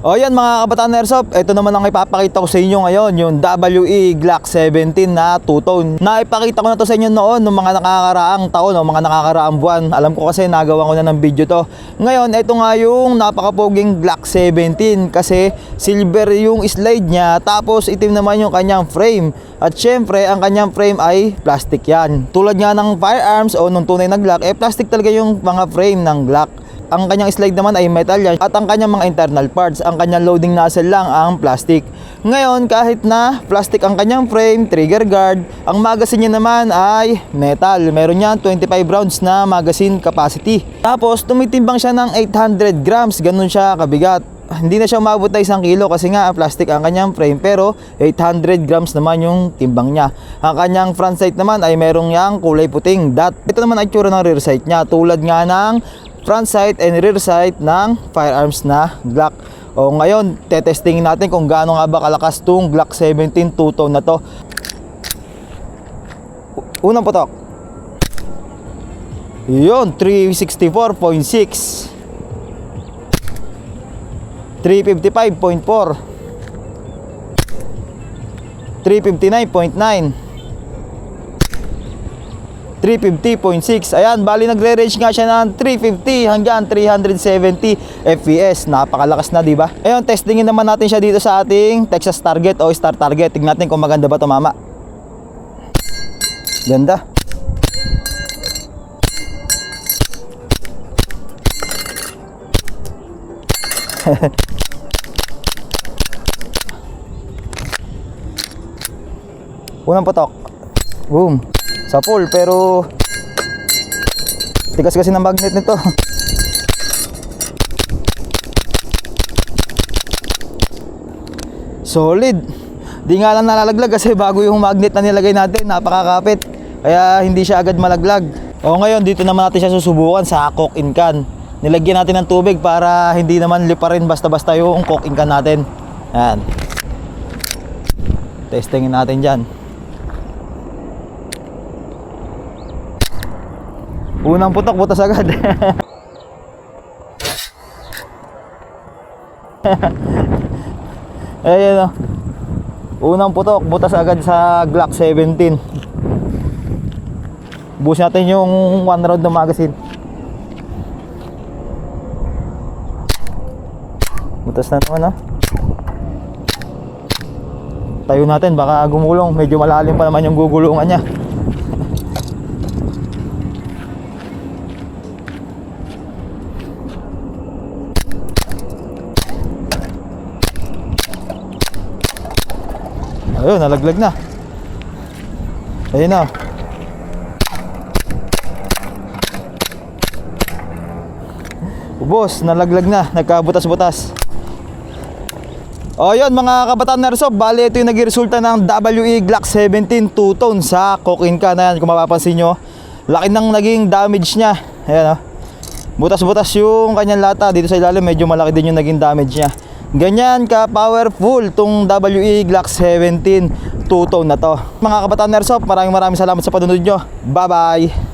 O yan mga kabataan airsoft, ito naman ang ipapakita ko sa inyo ngayon, yung WE Glock 17 na two-tone. Naipakita ko na to sa inyo noon, noong mga nakakaraang taon o mga nakakaraang buwan. Alam ko kasi nagawa ko na ng video to. Ngayon, ito nga yung napakapoging Glock 17 kasi silver yung slide niya, tapos itim naman yung kanyang frame. At syempre, ang kanyang frame ay plastic yan. Tulad nga ng firearms o nung tunay na Glock, plastic talaga yung mga frame ng Glock. Ang kanyang slide naman ay metal yan at ang kanyang mga internal parts, ang kanyang loading nozzle lang ang plastic. Ngayon, kahit na plastic ang kanyang frame, trigger guard, ang magazine niya naman ay metal. Meron yan 25 rounds na magazine capacity. Tapos tumitimbang siya ng 800 grams, ganun siya kabigat. Hindi na siya umabot na 1 kilo kasi nga plastic ang kanyang frame, pero 800 grams naman yung timbang niya. Ang kanyang front sight naman ay merong yang kulay puting dot. Ito naman ay tsura ng rear sight niya, tulad nga ng front sight and rear sight ng firearms na Glock. O ngayon, tetestingin natin kung gaano nga ba kalakas tong Glock 17 two-tone na to. Unang putok. Yun, 364.6. 355.4. 359.9. 350.6. Ayan, bali nagre-range nga siya ng 350 hanggang 370 FPS. Napakalakas na, di ba? Ayun, testingin naman natin siya dito sa ating Texas Target o Star Target. Tingnan natin kung maganda ba tumama. Ganda. Unang putok. Boom. Sa full, pero tigas kasi ng magnet nito. Solid. Di nga lang nalalaglag kasi bago yung magnet na nilagay natin, napakakapit. Kaya hindi siya agad malaglag. O ngayon, dito naman natin siya susubukan sa coke in can. Nilagyan natin ng tubig para hindi naman liparin basta-basta yung coke in can natin. Ayan. Testingin natin dyan. Unang putok, butas agad. Ayan o. Unang putok, butas agad sa Glock 17. Buhos natin yung 1 round ng magazine. Butas na naman o. Tayo natin, baka gumulong. Medyo malalim pa naman yung gugulungan niya. Ayun, nalaglag na. Ayun na. Ubos, nalaglag na. Nagkabutas-butas. O yun mga kabataan airsoft, bali ito yung nagresulta ng WE Glock 17 two-tone sa coke in can na yan. Kung mapapansin nyo, laki ng naging damage niya. Ayan o. Butas-butas yung kanyang lata. Dito sa ilalim medyo malaki din yung naging damage niya. Ganyan ka powerful tong WE Glock 17 two-tone na to. Mga kabataan airsoft, maraming salamat sa panonood nyo. Bye bye.